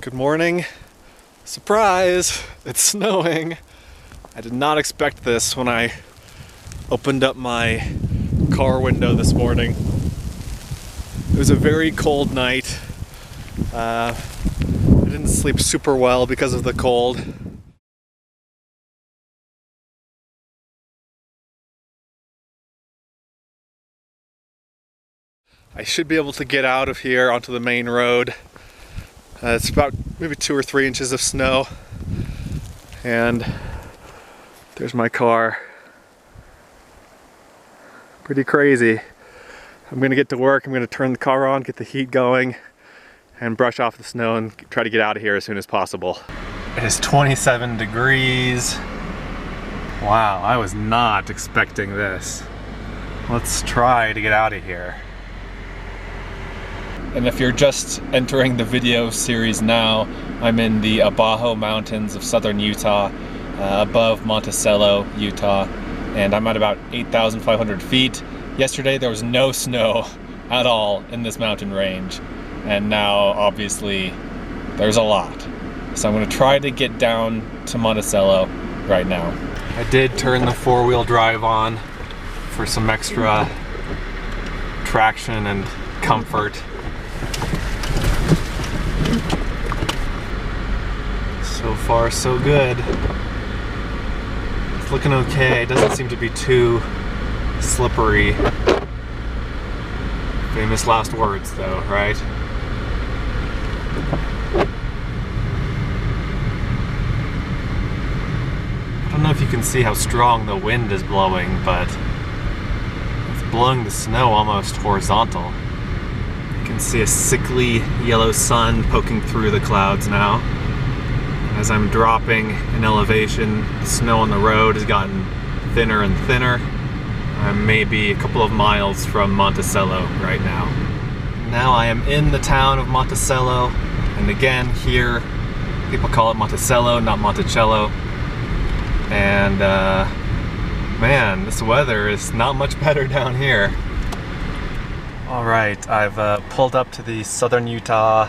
Good morning. Surprise! It's snowing. I did not expect this when I opened up my car window this morning. It was a very cold night. I didn't sleep super well because of the cold. I should be able to get out of here onto the main road. It's about maybe 2 or 3 inches of snow. And there's my car. Pretty crazy. I'm gonna get to work, I'm gonna turn the car on, get the heat going, and brush off the snow and try to get out of here as soon as possible. It is 27 degrees. Wow, I was not expecting this. Let's try to get out of here. And if you're just entering the video series now, I'm in the Abajo Mountains of southern Utah, above Monticello, Utah, and I'm at about 8,500 feet. Yesterday there was no snow at all in this mountain range, and now obviously there's a lot. So I'm going to try to get down to Monticello right now. I did turn the four-wheel drive on for some extra traction and comfort. So far, so good. It's looking okay. It doesn't seem to be too slippery. Famous last words, though, right? I don't know if you can see how strong the wind is blowing, but it's blowing the snow almost horizontal. You can see a sickly yellow sun poking through the clouds now. As I'm dropping in elevation, the snow on the road has gotten thinner and thinner. I'm maybe a couple of miles from Monticello right now. Now I am in the town of Monticello, and again here, people call it Monticello, not Monticello. And man, this weather is not much better down here. Alright, I've pulled up to the Southern Utah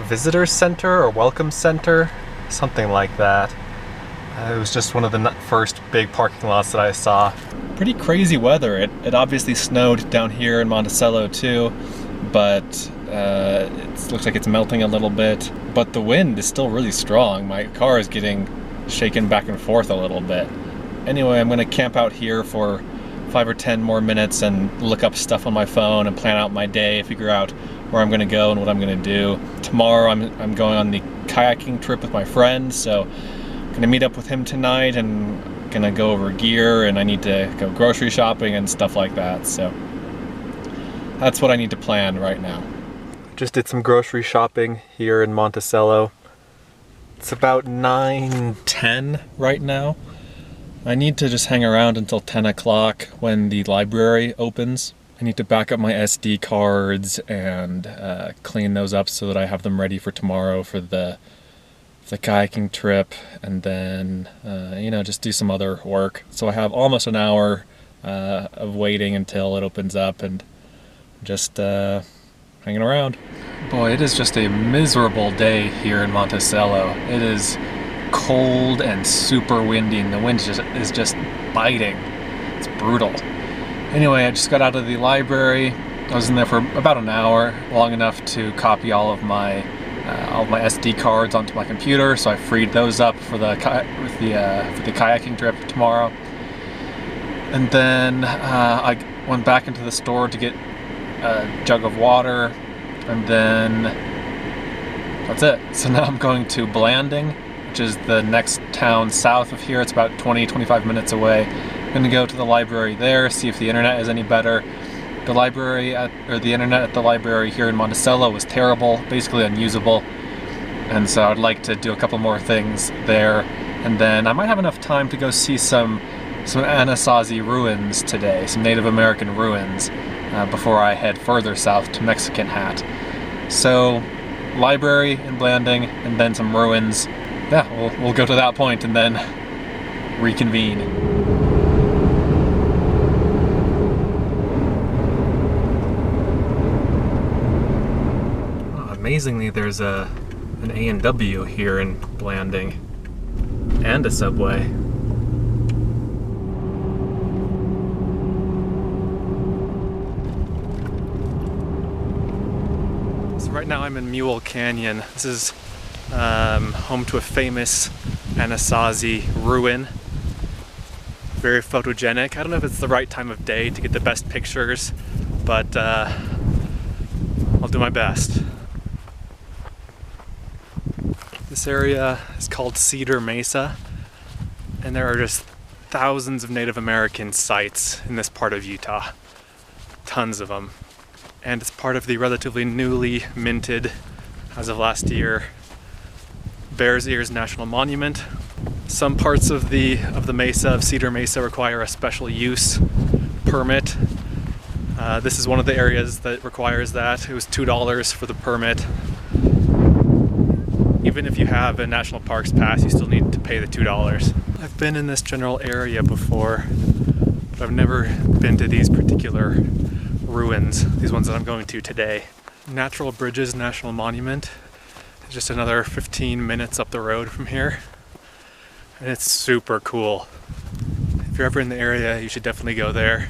Visitor Center or Welcome Center, something like that. It was just one of the first big parking lots that I saw. Pretty crazy weather. It obviously snowed down here in Monticello too, but it looks like it's melting a little bit. But the wind is still really strong. My car is getting shaken back and forth a little bit. Anyway, I'm gonna camp out here for 5 or 10 more minutes and look up stuff on my phone and plan out my day, figure out where I'm gonna go and what I'm gonna do. Tomorrow I'm going on the kayaking trip with my friend, so I'm gonna meet up with him tonight and gonna go over gear, and I need to go grocery shopping and stuff like that, so that's what I need to plan right now. Just did some grocery shopping here in Monticello. It's about 9:10 right now. I need to just hang around until 10 o'clock when the library opens. I need to back up my SD cards and clean those up so that I have them ready for tomorrow for the kayaking trip, and then you know, just do some other work. So I have almost an hour of waiting until it opens up and just hanging around. Boy, it is just a miserable day here in Monticello. It is cold and super windy, and the wind is just biting. It's brutal. Anyway, I just got out of the library. I was in there for about an hour, long enough to copy all of my SD cards onto my computer, so I freed those up for the kayaking trip tomorrow. And then I went back into the store to get a jug of water, and then that's it. So now I'm going to Blanding, which is the next town south of here. It's about 20-25 minutes away. I'm gonna go to the library there, see if the internet is any better. The internet at the library here in Monticello was terrible, basically unusable. And so I'd like to do a couple more things there. And then I might have enough time to go see some Anasazi ruins today, some Native American ruins, before I head further south to Mexican Hat. So, library in Blanding, and then some ruins. Yeah, we'll go to that point and then reconvene. Amazingly, there's a an A&W here in Blanding, and a Subway. So right now I'm in Mule Canyon. This is home to a famous Anasazi ruin. Very photogenic. I don't know if it's the right time of day to get the best pictures, but I'll do my best. This area is called Cedar Mesa, and there are just thousands of Native American sites in this part of Utah. Tons of them. And it's part of the relatively newly minted, as of last year, Bears Ears National Monument. Some parts of the mesa, of Cedar Mesa, require a special use permit. This is one of the areas that requires that. It was $2 for the permit. Even if you have a national parks pass, you still need to pay the $2. I've been in this general area before, but I've never been to these particular ruins, these ones that I'm going to today. Natural Bridges National Monument is just another 15 minutes up the road from here, and it's super cool. If you're ever in the area, you should definitely go there.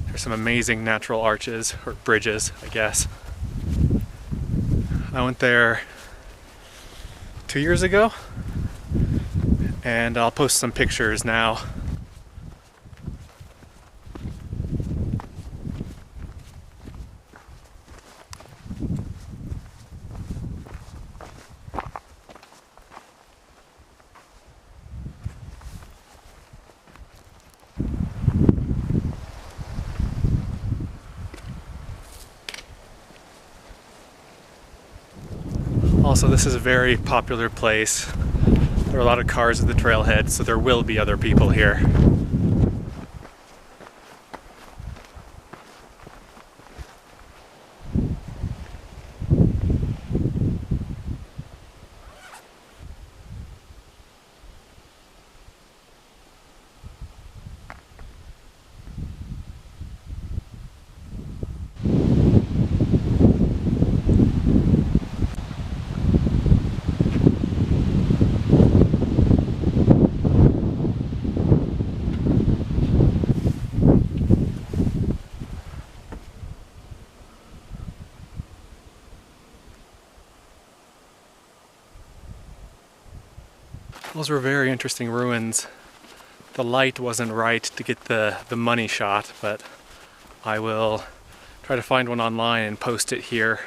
There's some amazing natural arches, or bridges, I guess. I went there 2 years ago, and I'll post some pictures now. Also, this is a very popular place. There are a lot of cars at the trailhead, so there will be other people here. Those were very interesting ruins. The light wasn't right to get the money shot, but I will try to find one online and post it here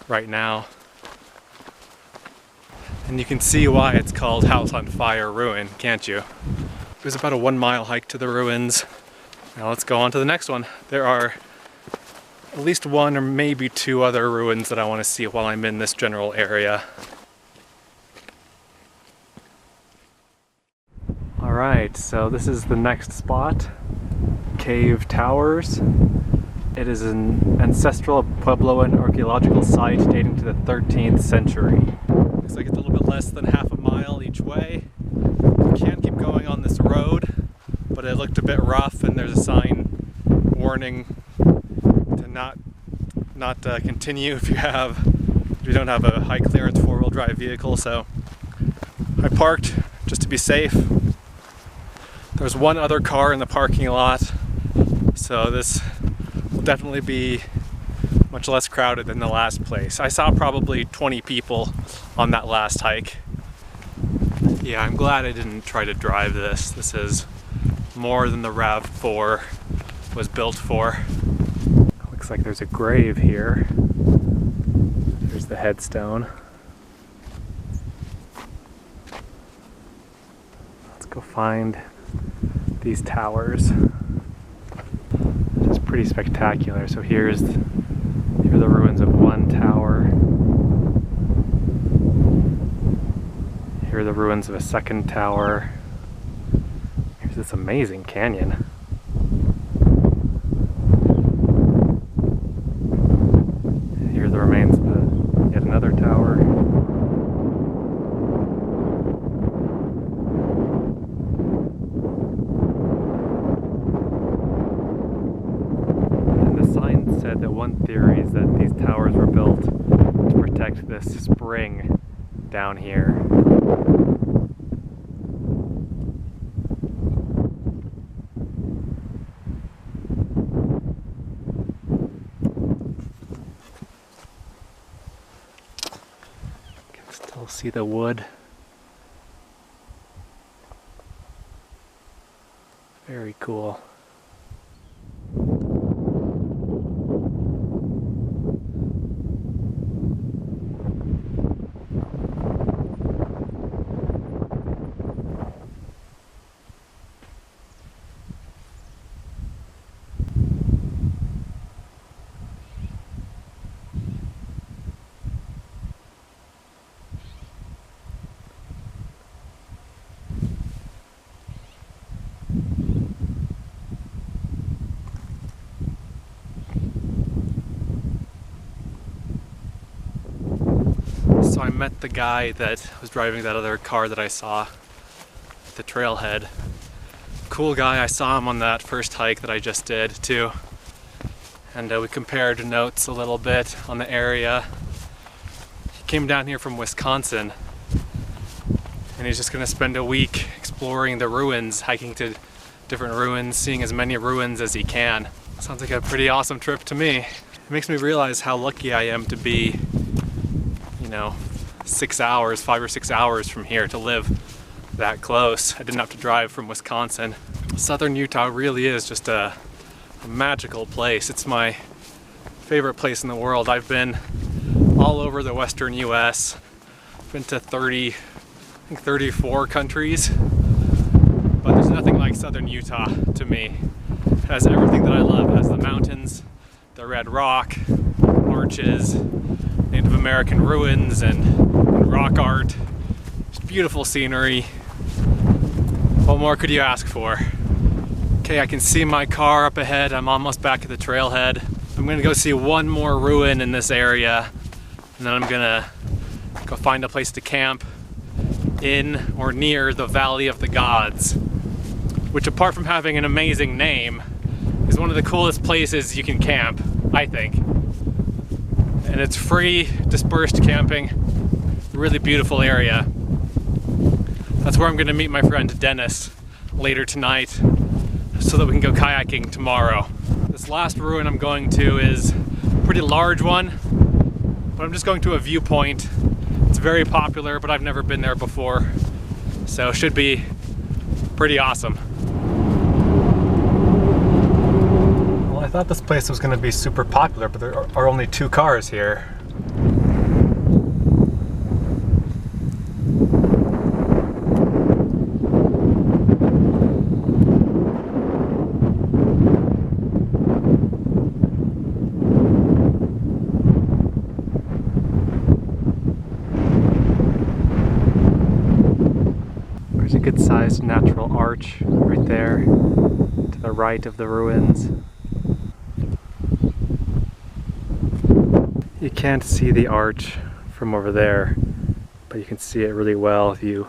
right now. And you can see why it's called House on Fire Ruin, can't you? It was about a 1 mile hike to the ruins. Now let's go on to the next one. There are at least one or maybe two other ruins that I want to see while I'm in this general area. Alright, so this is the next spot, Cave Towers. It is an ancestral Puebloan archaeological site dating to the 13th century. Looks like it's a little bit less than half a mile each way. You can't keep going on this road, but it looked a bit rough, and there's a sign warning to not continue if you don't have a high clearance 4-wheel drive vehicle. So I parked just to be safe. There's one other car in the parking lot, so this will definitely be much less crowded than the last place. I saw probably 20 people on that last hike. Yeah, I'm glad I didn't try to drive this. This is more than the RAV4 was built for. Looks like there's a grave here. There's the headstone. Let's go find these towers. It's pretty spectacular. So here are the ruins of one tower. Here are the ruins of a second tower. Here's this amazing canyon. Here are the remains of yet another tower. That one theory is that these towers were built to protect this spring down here. Can still see the wood. Very cool. So I met the guy that was driving that other car that I saw at the trailhead. Cool guy, I saw him on that first hike that I just did too. And we compared notes a little bit on the area. He came down here from Wisconsin and he's just gonna spend a week exploring the ruins, hiking to different ruins, seeing as many ruins as he can. Sounds like a pretty awesome trip to me. It makes me realize how lucky I am to be, you know, 6 hours, 5 or 6 hours from here, to live that close. I didn't have to drive from Wisconsin. Southern Utah really is just a magical place. It's my favorite place in the world. I've been all over the western US. I've been to 34 countries, but there's nothing like Southern Utah to me. It has everything that I love. It has the mountains, the red rock, arches, Native American ruins and rock art. Just beautiful scenery. What more could you ask for? Okay, I can see my car up ahead. I'm almost back at the trailhead. I'm gonna go see one more ruin in this area, and then I'm gonna go find a place to camp in or near the Valley of the Gods, which, apart from having an amazing name, is one of the coolest places you can camp, I think. And it's free, dispersed camping. Really beautiful area. That's where I'm gonna meet my friend Dennis later tonight so that we can go kayaking tomorrow. This last ruin I'm going to is a pretty large one, but I'm just going to a viewpoint. It's very popular, but I've never been there before, so it should be pretty awesome. Well, I thought this place was going to be super popular, but there are only 2 cars here. There's a good sized natural arch right there to the right of the ruins. You can't see the arch from over there, but you can see it really well if you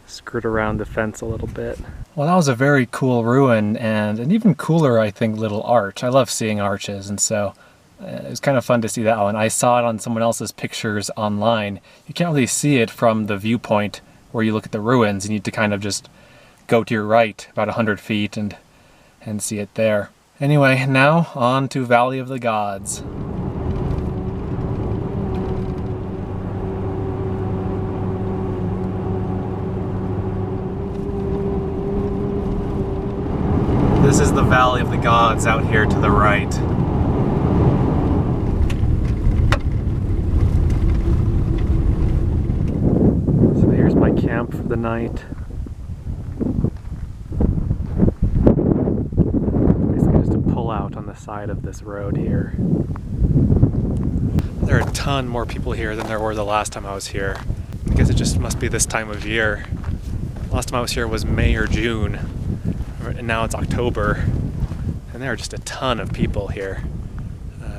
skirt around the fence a little bit. Well, that was a very cool ruin, and an even cooler, I think, little arch. I love seeing arches, and so it was kind of fun to see that one. I saw it on someone else's pictures online. You can't really see it from the viewpoint where you look at the ruins. You need to kind of just go to your right about 100 feet and see it there. Anyway, now on to Valley of the Gods. This is the Valley of the Gods out here to the right. So here's my camp for the night. Basically just a pull out on the side of this road here. There are a ton more people here than there were the last time I was here. I guess it just must be this time of year. Last time I was here was May or June. And now it's October, and there are just a ton of people here.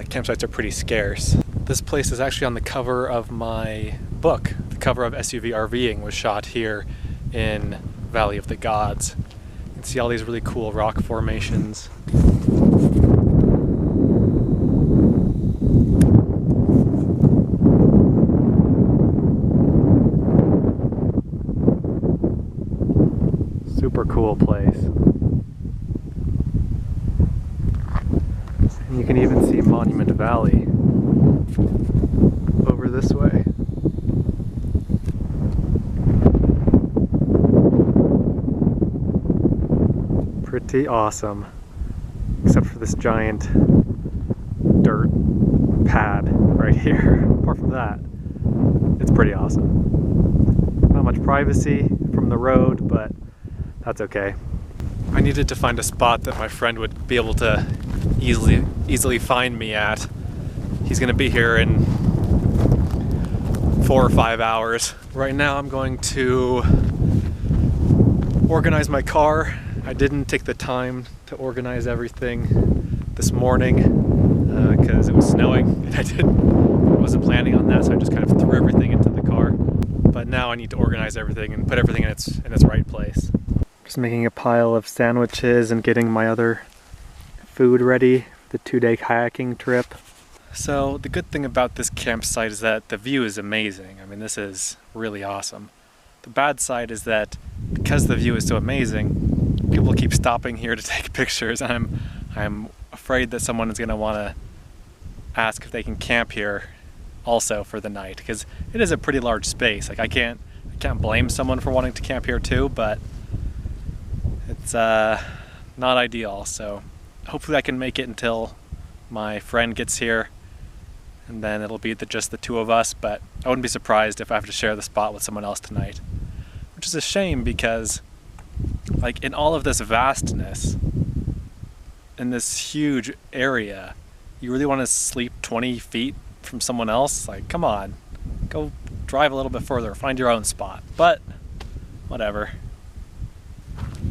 Campsites are pretty scarce. This place is actually on the cover of my book. The cover of SUV RVing was shot here in Valley of the Gods. You can see all these really cool rock formations. super cool place. And you can even see Monument Valley over this way. Pretty awesome, except for this giant dirt pad right here. Apart from that, it's pretty awesome. Not much privacy from the road, but that's okay. I needed to find a spot that my friend would be able to easily find me at. He's gonna be here in 4 or 5 hours. Right now I'm going to organize my car. I didn't take the time to organize everything this morning because it was snowing and I wasn't planning on that, so I just kind of threw everything into the car. But now I need to organize everything and put everything in its right place. Just making a pile of sandwiches and getting my other food ready for the 2-day kayaking trip. So the good thing about this campsite is that the view is amazing. I mean, this is really awesome. The bad side is that because the view is so amazing, people keep stopping here to take pictures, and I'm afraid that someone is going to want to ask if they can camp here also for the night, because it is a pretty large space. Like I can't blame someone for wanting to camp here too, but it's not ideal. So hopefully I can make it until my friend gets here, and then it'll be just the two of us. But I wouldn't be surprised if I have to share the spot with someone else tonight, which is a shame because like in all of this vastness, in this huge area, you really want to sleep 20 feet from someone else? Like, come on, go drive a little bit further, find your own spot. But whatever.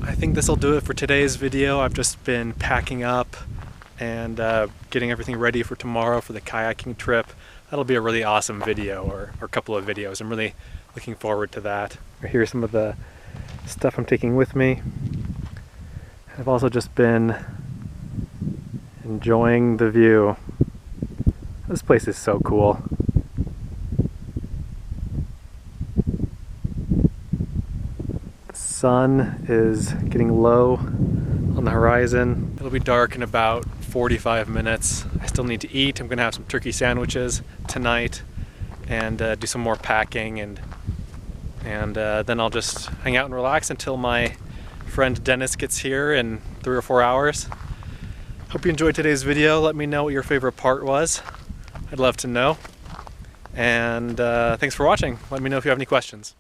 I think this will do it for today's video. I've just been packing up and getting everything ready for tomorrow for the kayaking trip. That'll be a really awesome video, or a couple of videos. I'm really looking forward to that. Here's some of the stuff I'm taking with me. I've also just been enjoying the view. This place is so cool. The sun is getting low on the horizon. It'll be dark in about 45 minutes. I still need to eat. I'm gonna have some turkey sandwiches tonight and do some more packing, and then I'll just hang out and relax until my friend Dennis gets here in 3 or 4 hours. Hope you enjoyed today's video. Let me know what your favorite part was. I'd love to know. And thanks for watching. Let me know if you have any questions.